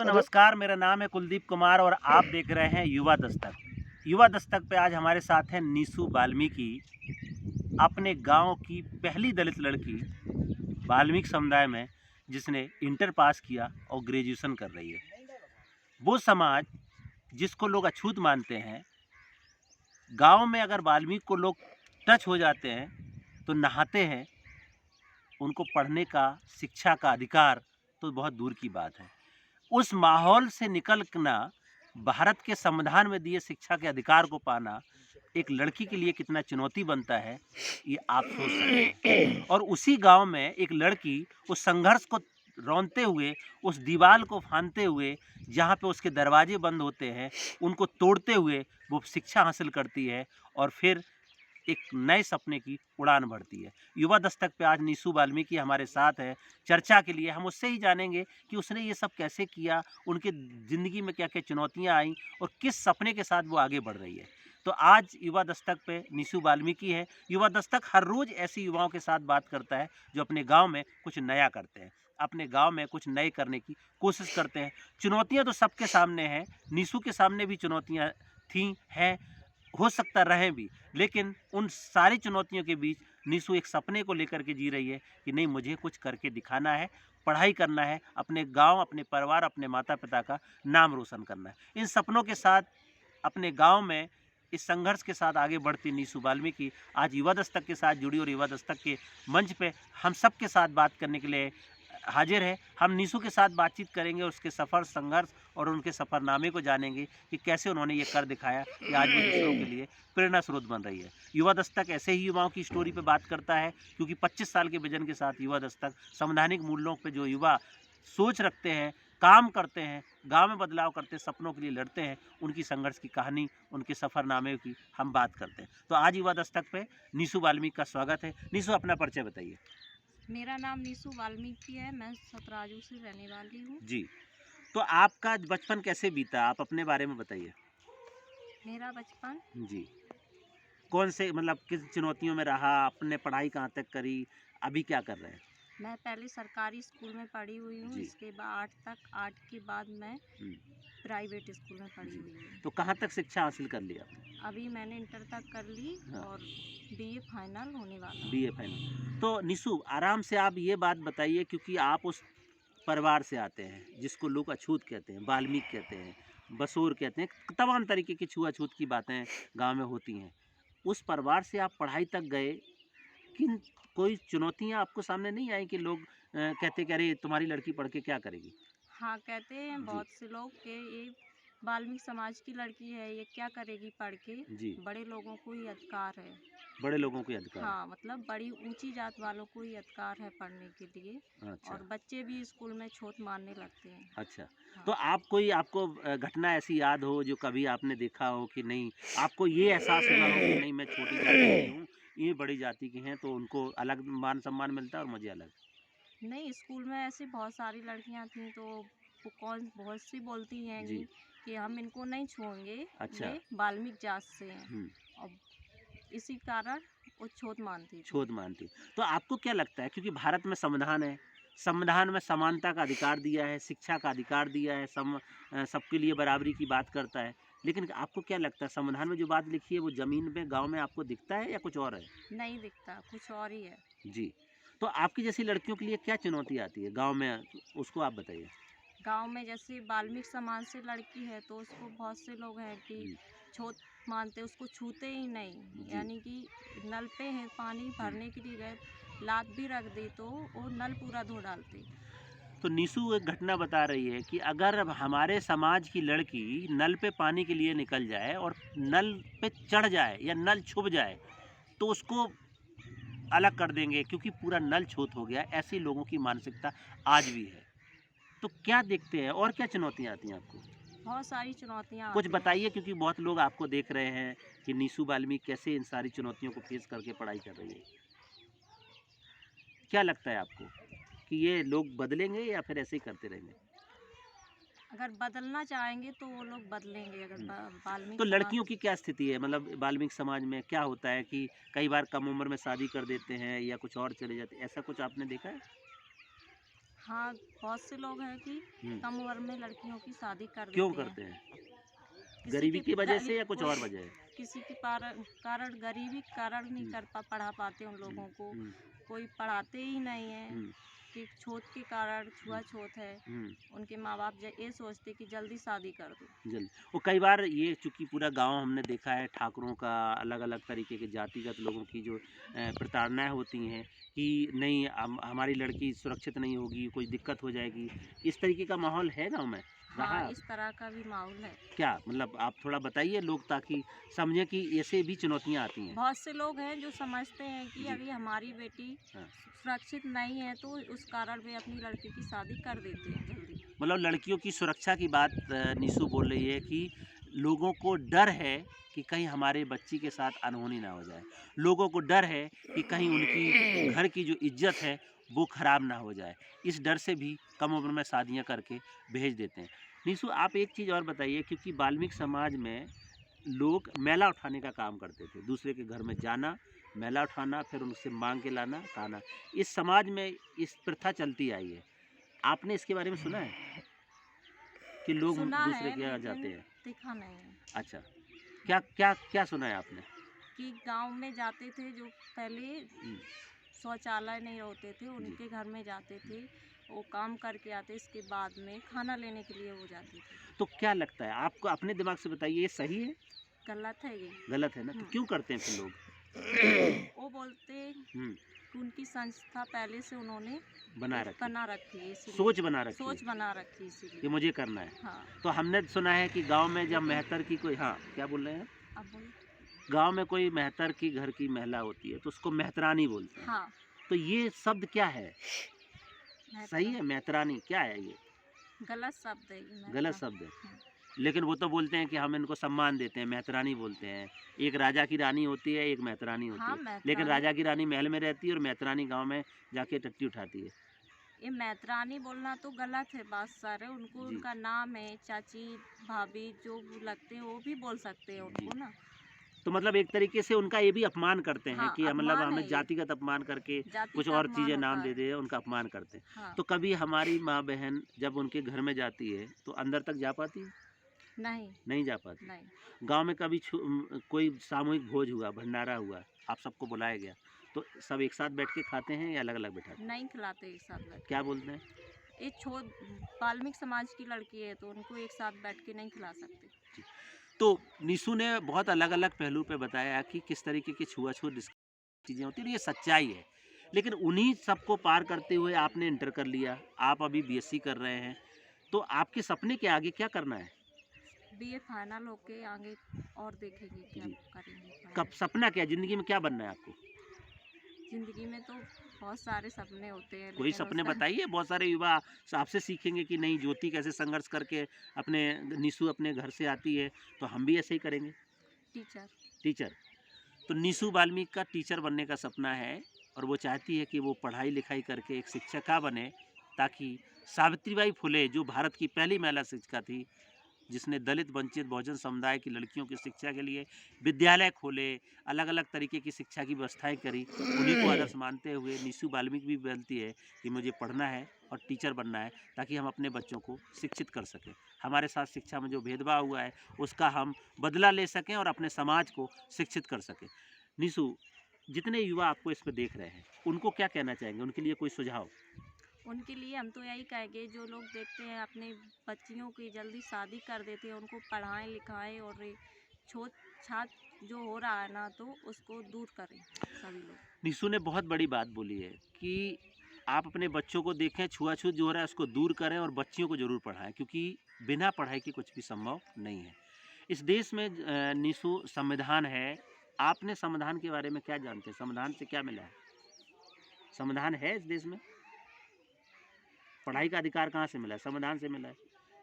तो नमस्कार, मेरा नाम है कुलदीप कुमार और आप देख रहे हैं युवा दस्तक। युवा दस्तक पे आज हमारे साथ हैं नीसू वाल्मीकि, अपने गांव की पहली दलित लड़की वाल्मीकि समुदाय में जिसने इंटर पास किया और ग्रेजुएशन कर रही है। वो समाज जिसको लोग अछूत मानते हैं, गांव में अगर वाल्मीकि को लोग टच हो जाते हैं तो नहाते हैं, उनको पढ़ने का, शिक्षा का अधिकार तो बहुत दूर की बात है। उस माहौल से निकलना, भारत के संविधान में दिए शिक्षा के अधिकार को पाना एक लड़की के लिए कितना चुनौती बनता है, ये आप सोच सकते हैं। और उसी गांव में एक लड़की उस संघर्ष को रौंदते हुए, उस दीवार को फांदते हुए, जहां पे उसके दरवाजे बंद होते हैं, उनको तोड़ते हुए वो शिक्षा हासिल करती है और फिर एक नए सपने की उड़ान भरती है। युवा दस्तक पे आज नीसू वाल्मीकि हमारे साथ है चर्चा के लिए। हम उससे ही जानेंगे कि उसने ये सब कैसे किया, उनके ज़िंदगी में क्या-क्या चुनौतियाँ आईं और किस सपने के साथ वो आगे बढ़ रही है। तो आज युवा दस्तक पे नीसू वाल्मीकि है। युवा दस्तक हर रोज़ ऐसी युवाओं के साथ बात करता है जो अपने गाँव में कुछ नया करते हैं, अपने गाँव में कुछ नए करने की कोशिश करते हैं। चुनौतियाँ तो सबके सामने हैं, नीसू के सामने भी चुनौतियाँ थीं, हैं, हो सकता रहें भी, लेकिन उन सारी चुनौतियों के बीच नीसू एक सपने को लेकर के जी रही है कि नहीं, मुझे कुछ करके दिखाना है, पढ़ाई करना है, अपने गांव, अपने परिवार, अपने माता पिता का नाम रोशन करना है। इन सपनों के साथ अपने गांव में इस संघर्ष के साथ आगे बढ़ती नीसू वाल्मीकि आज युवा दस्तक के साथ जुड़ी और युवा दस्तक के मंच पे हम सब के साथ बात करने के लिए हाजिर है। हम नीसू के साथ बातचीत करेंगे, उसके सफ़र, संघर्ष और उनके सफ़रनामे को जानेंगे कि कैसे उन्होंने ये कर दिखाया कि आज वो दूसरों के लिए प्रेरणा स्रोत बन रही है। युवा दस्तक ऐसे ही युवाओं की स्टोरी पे बात करता है, क्योंकि 25 साल के विजन के साथ युवा दस्तक संवैधानिक मूल्यों पे जो युवा सोच रखते हैं, काम करते हैं, गाँव में बदलाव करते हैं, सपनों के लिए लड़ते हैं, उनकी संघर्ष की कहानी, उनके सफ़रनामे की हम बात करते हैं। तो आज युवा दस्तक पे नीसू वाल्मीकि का स्वागत है। नीसू, अपना परिचय बताइए। मेरा नाम नीसू वाल्मीकि है। मैं सतराजू से रहने वाली हूँ। जी, तो आपका बचपन कैसे बीता? आप अपने बारे में बताइए। मेरा बचपन जी, कौन से मतलब किस चुनौतियों में रहा? आपने पढ़ाई कहाँ तक करी? अभी क्या कर रहे हैं? मैं पहले सरकारी स्कूल में पढ़ी हुई हूँ। जी। इसके बाद 8 तक, 8 के बाद मैं हुँ, प्राइवेट स्कूल में पढ़ी जी। हुई हूँ। तो कहाँ तक शिक्षा हासिल कर ली आपने? अभी मैंने इंटर तक कर ली हाँ, और बीए फाइनल होने वाला है। BA final. तो निशु, आराम से आप ये बात बताइए, क्योंकि आप उस परिवार से आते हैं जिसको लोग अछूत कहते हैं, वाल्मीकि कहते हैं, बसोर कहते हैं, तमाम तरीके की छुआ-छूत की बातें गाँव में होती हैं। उस परिवार से आप पढ़ाई तक गए, किन कोई चुनौतियाँ आपको सामने नहीं आई कि लोग कहते कि अरे तुम्हारी लड़की पढ़ के क्या करेगी? हाँ, कहते हैं जी, बहुत से लोग कि ये वाल्मीकि समाज की लड़की है, ये क्या करेगी पढ़ के? जी, बड़े लोगों को ही अधिकार है। बड़े लोगों को ये अधिकार है। हाँ, मतलब बड़ी ऊंची जात वालों को ही अधिकार है पढ़ने के लिए। अच्छा, और बच्चे भी स्कूल में छूत मारने लगते हैं। अच्छा। तो हाँ। आप कोई आपको घटना ऐसी याद हो जो कभी आपने देखा हो कि नहीं, आपको ये एहसास हुआ हो कि नहीं, मैं छोटी जाति की हूँ, ये बड़ी जाति की हैं, तो उनको अलग मान-सम्मान मिलता है और मुझे अलग? नहीं, स्कूल में ऐसी बहुत सारी लड़कियां थीं तो वो कौन बहुत सी बोलती हैं जी, कि हम इनको नहीं छुएंगे, अच्छा। ये वाल्मीकि जात से हैं। हुँ, और इसी कारण वो छूत मानती थी। छूत मानती। तो आपको क्या लगता है, क्योंकि भारत में संविधान है, संविधान में समानता का अधिकार दिया है, शिक्षा का अधिकार दिया है, सबके लिए बराबरी की बात करता है। लेकिन आपको क्या लगता है, संविधान में जो बात लिखी है वो ज़मीन में, गाँव में आपको दिखता है या कुछ और है? नहीं दिखता, कुछ और ही है। जी। तो आपकी जैसी लड़कियों के लिए क्या चुनौती आती है गाँव में, उसको आप बताइए? गांव में जैसे वाल्मीकि समाज से लड़की है तो उसको बहुत से लोग हैं कि जी, छूत मानते, उसको छूते ही नहीं। जी। यानी कि नल पे है, पानी हुँ। भरने के लिए गए, लात भी रख दी तो वो नल पूरा धो डालते। तो निशु एक घटना बता रही है कि अगर अब हमारे समाज की लड़की नल पे पानी के लिए निकल जाए और नल पे चढ़ जाए या नल छुप जाए, तो उसको अलग कर देंगे, क्योंकि पूरा नल छूत हो गया। ऐसी लोगों की मानसिकता आज भी है। तो क्या देखते हैं और क्या चुनौतियाँ आती हैं आपको? बहुत सारी चुनौतियाँ कुछ आती हैं। बताइए, क्योंकि बहुत लोग आपको देख रहे हैं कि नीसू वाल्मीकि कैसे इन सारी चुनौतियों को फेस करके पढ़ाई कर रही है। क्या लगता है आपको कि ये लोग बदलेंगे या फिर ऐसे ही करते रहेंगे? अगर बदलना चाहेंगे तो वो लोग बदलेंगे। अगर हुँ। तो वाल्मीकि लड़कियों समाज, की क्या स्थिति है? मतलब वाल्मीकि समाज में क्या होता है कि कई बार कम उम्र में शादी कर देते हैं या कुछ और चले जाते हैं, ऐसा कुछ आपने देखा है? हाँ, बहुत से लोग हैं कि हम्म, कम उम्र में लड़कियों की शादी कर क्यों देते हैं। करते हैं? किसी गरीबी की वजह से या कुछ कोई और वजह है? किसी के कारण गरीबी के कारण नहीं हम्म, पढ़ा पाते उन हम्म, लोगों को। हम्म, कोई पढ़ाते ही नहीं है हम्म, कि छूत के कारण हम्म, छुआछूत है। हम्म, उनके माँ बाप ये सोचते कि जल्दी शादी कर दो। जल्द वो कई बार ये चूंकि पूरा गांव हमने देखा है ठाकुरों का अलग अलग तरीके के जातिगत लोगों की जो प्रताड़नाएं होती हैं कि नहीं हमारी लड़की सुरक्षित नहीं होगी, कोई दिक्कत हो जाएगी, इस तरीके का माहौल है गांव में रहा? हाँ, इस तरह का भी माहौल है। क्या मतलब आप थोड़ा बताइए लोग ताकि समझें कि ऐसे भी चुनौतियां आती हैं। बहुत से लोग हैं जो समझते हैं कि जी। अभी हमारी बेटी हाँ। सुरक्षित नहीं है तो उस कारण वे अपनी लड़की की शादी कर देते हैं जल्दी। मतलब लड़कियों की सुरक्षा की बात निशु बोल रही है कि लोगों को डर है कि कहीं हमारे बच्ची के साथ अनहोनी ना हो जाए, लोगों को डर है कि कहीं उनकी घर की जो इज्जत है वो खराब ना हो जाए, इस डर से भी कम उम्र में शादियां करके भेज देते हैं। निशु आप एक चीज़ और बताइए, क्योंकि वाल्मीकि समाज में लोग मैला उठाने का काम करते थे, दूसरे के घर में जाना, मैला उठाना, फिर उनसे मांग के लाना खाना, इस समाज में इस प्रथा चलती आई है। आपने इसके बारे में सुना है कि लोग सुना दूसरे है के यहाँ लेकिन जाते हैं? देखा नहीं है। अच्छा, क्या क्या क्या सुना है आपने? कि गांव में जाते थे जो पहले हम्म, शौचालय नहीं होते थे, जी। उनके घर में जाते थे, वो काम करके आते, इसके बाद में खाना लेने के लिए वो जाते थे। तो क्या लगता है आपको, अपने दिमाग से बताइए, ये सही है गलत है ये। गलत है ना? तो हम्म। क्यों करते हैं फिर लोग? वो बोलते हम्म, कि उनकी संस्था पहले से उन्होंने बना एक रखी, बना रखी है, इसीलिए सोच बना रखी सोच है बना रखी है कि इसीलिए। मुझे करना है। हाँ। तो हमने सुना है कि गांव में जब लेकिन मेहतर की कोई, हाँ क्या बोल रहे हैं आप? अब बोलो। गांव में कोई मेहतर की घर की महिला होती है तो उसको मेहतरानी बोलते हैं। हाँ, तो ये शब्द क्या है? सही मेहतरा है मेहतरानी क्या है ये? गलत शब्द है ये गलत मेहतरा। शब्द है। हम्म। लेकिन वो तो बोलते हैं कि हम इनको सम्मान देते हैं, मेहतरानी बोलते हैं। एक राजा की रानी होती है, एक मेहतरानी होती हाँ, है। लेकिन मेहतरानी। राजा की रानी महल में रहती है और मेहतरानी गाँव में जाके टट्टी उठाती है। ये मेहतरानी बोलना तो गलत है बात सर है। उनको जी, उनका नाम है, चाची, भाभी जो लगते हैं वो भी बोल सकते हैं जी। उनको ना। तो मतलब एक तरीके से उनका ये भी अपमान करते हैं हाँ, कि मतलब अपमान हमें है ये, जातिगत अपमान करके जाति कुछ का और अपमान चीज़ें होता नाम दे है। दे, उनका अपमान करते हैं। हाँ, तो कभी हमारी माँ बहन जब उनके घर में जाती है तो अंदर तक जा पाती है? नहीं, नहीं जा पाती। नहीं, गाँव में कभी कोई सामूहिक भोज हुआ, भंडारा हुआ, आप सबको बुलाया गया, तो सब एक साथ बैठ के खाते हैं या अलग-अलग बैठाते हैं? नहीं खिलाते एक साथ बैठ क्या बोलते हैं? के। ये वाल्मीकि समाज की लड़की है तो उनको एक साथ बैठ के नहीं खिला सकते। जी। तो निशु ने बहुत अलग-अलग पहलू पे बताया कि किस तरीके की छुआ-छूत चीज़ें होती हैं और ये सच्चाई है। लेकिन उन्हीं सबको पार करते हुए आपने इंटर कर लिया, आप अभी बीएससी कर रहे हैं, तो आपके सपने के आगे क्या करना है? बीए फाइनल होके आगे और देखेंगे क्या जी। करेंगे कब पढ़ाई। सपना क्या है? ज़िंदगी में क्या बनना है आपको? जिंदगी में तो बहुत सारे सपने होते हैं कोई लेकिन सपने उसका बताइए, बहुत सारे युवा आपसे सीखेंगे कि नहीं ज्योति कैसे संघर्ष करके अपने निशु अपने घर से आती है, तो हम भी ऐसे ही करेंगे। टीचर। टीचर, तो निशु वाल्मीकि का टीचर बनने का सपना है और वो चाहती है कि वो पढ़ाई लिखाई करके एक शिक्षिका बने, ताकि सावित्रीबाई फुले जो भारत की पहली महिला शिक्षिका थी, जिसने दलित वंचित बहुजन समुदाय की लड़कियों की शिक्षा के लिए विद्यालय खोले, अलग अलग तरीके की शिक्षा की व्यवस्थाएं करी, उन्हीं को आदर्श मानते हुए निशु वाल्मीकि भी बोलती है कि मुझे पढ़ना है और टीचर बनना है, ताकि हम अपने बच्चों को शिक्षित कर सकें, हमारे साथ शिक्षा में जो भेदभाव हुआ है उसका हम बदला ले सकें और अपने समाज को शिक्षित कर सकें। निशु, जितने युवा आपको इस पर देख रहे हैं उनको क्या कहना चाहेंगे, उनके लिए कोई सुझाव? उनके लिए हम तो यही कहेंगे जो लोग देखते हैं अपने बच्चियों की जल्दी शादी कर देते हैं उनको पढ़ाएं लिखाएं और ये छूत छात जो हो रहा है ना तो उसको दूर करें सभी लोग। निशु ने बहुत बड़ी बात बोली है कि आप अपने बच्चों को देखें, छुआछूत जो हो रहा है उसको दूर करें और बच्चियों को ज़रूर पढ़ाएं, क्योंकि बिना पढ़ाई के कुछ भी संभव नहीं है। इस देश में निशु संविधान है, आपने संविधान के बारे में क्या जानते हैं? संविधान से क्या मिला है? संविधान है इस देश में? पढ़ाई का अधिकार कहाँ से मिला है? संविधान से मिला है।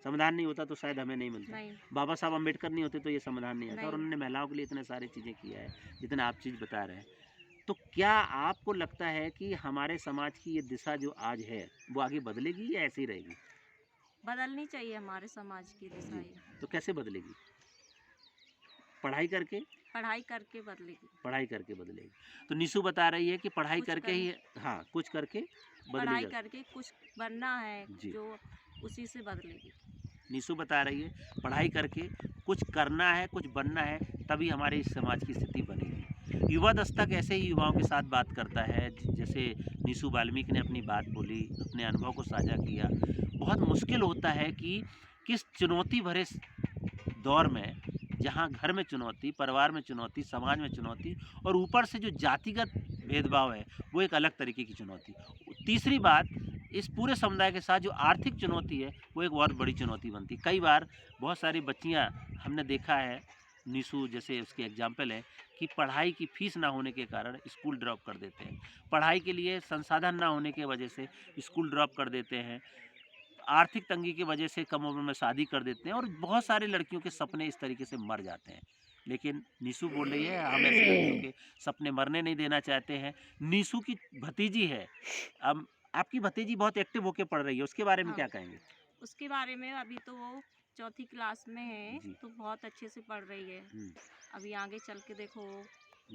संविधान नहीं होता तो शायद हमें नहीं मिलता। नहीं, बाबा साहब अम्बेडकर नहीं होते तो ये संविधान नहीं आता, और नहीं, उन्होंने महिलाओं के लिए इतने सारी चीज़ें किया है जितने आप चीज़ बता रहे हैं। तो क्या आपको लगता है कि हमारे समाज की ये दिशा जो आज है वो आगे बदलेगी या ऐसी ही रहेगी? बदलनी चाहिए हमारे समाज की दिशा जी। ये। तो कैसे बदलेगी? पढ़ाई करके? पढ़ाई करके बदलेगी। पढ़ाई करके बदलेगी। तो निशु बता रही है कि पढ़ाई कुछ करके ही, हाँ, कुछ करके बदली पढ़ाई जा। करके कुछ बनना है जी। जो उसी से बदलेगी। निशु बता रही है पढ़ाई करके कुछ करना है, कुछ बनना है, तभी हमारे इस समाज की स्थिति बनेगी। युवा दस्तक ऐसे ही युवाओं के साथ बात करता है, जैसे निशु वाल्मीकि ने अपनी बात बोली, अपने अनुभव को साझा किया। बहुत मुश्किल होता है कि किस चुनौती भरे दौर में, जहाँ घर में चुनौती, परिवार में चुनौती, समाज में चुनौती और ऊपर से जो जातिगत भेदभाव है, वो एक अलग तरीके की चुनौती। तीसरी बात, इस पूरे समुदाय के साथ जो आर्थिक चुनौती है, वो एक बहुत बड़ी चुनौती बनती है। कई बार बहुत सारी बच्चियाँ हमने देखा है, निशु जैसे उसके एग्जाम्पल है, कि पढ़ाई की फीस ना होने के कारण स्कूल ड्रॉप कर देते हैं। पढ़ाई के लिए संसाधन ना होने की वजह से स्कूल ड्रॉप कर देते हैं। आर्थिक तंगी की वजह से कम उम्र में शादी कर देते हैं और बहुत सारी लड़कियों के सपने इस तरीके से मर जाते हैं। लेकिन निशु बोल रही है हम ऐसी लड़कियों के सपने मरने नहीं देना चाहते हैं। निशु की भतीजी है, अब आपकी भतीजी बहुत एक्टिव होकर पढ़ रही है, उसके बारे में हाँ, क्या कहेंगे? उसके बारे में अभी तो वो चौथी क्लास में है, जी। तो बहुत अच्छे से पढ़ रही है। अभी आगे चल के देखो वो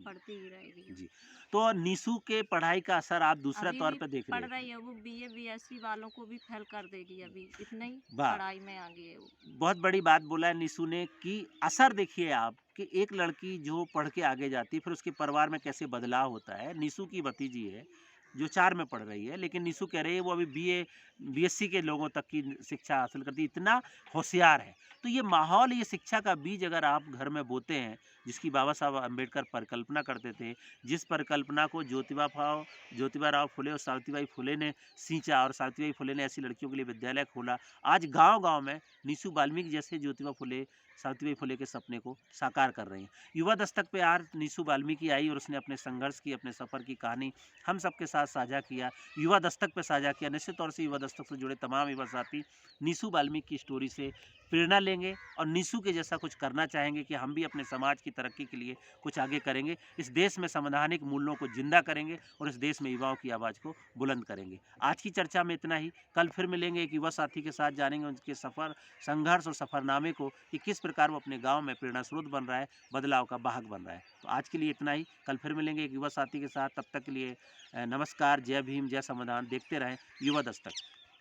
पढ़ती ही रहेगी। जी। तो निशु के पढ़ाई का असर आप दूसरा अभी तौर भी पर देख रहे पढ़ हैं। रही है, वो बीए बीएससी वालों को भी फेल कर देगी। अभी इतनी वाह, पढ़ाई में आगे है वो। बहुत बड़ी बात बोला है निशु ने कि असर देखिए आप कि एक लड़की जो पढ़ के आगे जाती है, फिर उसके परिवार में कैसे बदलाव होता है। निशु की भतीजी है जो 4 में पढ़ रही है, लेकिन निशु कह रही है वो अभी बीए बीएससी के लोगों तक की शिक्षा हासिल करती है, इतना होशियार है। तो ये माहौल, ये शिक्षा का बीज अगर आप घर में बोते हैं, जिसकी बाबा साहब अम्बेडकर परिकल्पना करते थे, जिस परिकल्पना को ज्योतिबा राव फुले और सावित्रीबाई फुले ने सींचा और सावित्रीबाई फुले ने ऐसी लड़कियों के लिए विद्यालय खोला, आज गांव-गांव में निशु वाल्मीकि जैसे ज्योतिबा फुले, सावित्रीबाई फुले के सपने को साकार कर रही हैं। युवा दस्तक पे आज निशु वाल्मीकि आई और उसने अपने संघर्ष की, अपने सफ़र की कहानी हम सबके साथ साझा किया, युवा दस्तक पे साझा किया। निश्चित तौर से युवा दस्तक से जुड़े तमाम युवा साथी निशु वाल्मीकि की स्टोरी से प्रेरणा लेंगे और निशु के जैसा कुछ करना चाहेंगे कि हम भी अपने समाज की तरक्की के लिए कुछ आगे करेंगे, इस देश में संवैधानिक मूल्यों को जिंदा करेंगे और इस देश में युवाओं की आवाज़ को बुलंद करेंगे। आज की चर्चा में इतना ही। कल फिर मिलेंगे एक युवा साथी के साथ, जानेंगे उनके सफ़र, संघर्ष और सफ़रनामे को कि किस प्रकार वो अपने गाँव में प्रेरणा स्रोत बन रहा है, बदलाव का वाहक बन रहा है। तो आज के लिए इतना ही। कल फिर मिलेंगे एक युवा साथी के साथ। तब तक के लिए नमस्कार, जय भीम, जय संविधान। देखते रहें युवा दस्तक।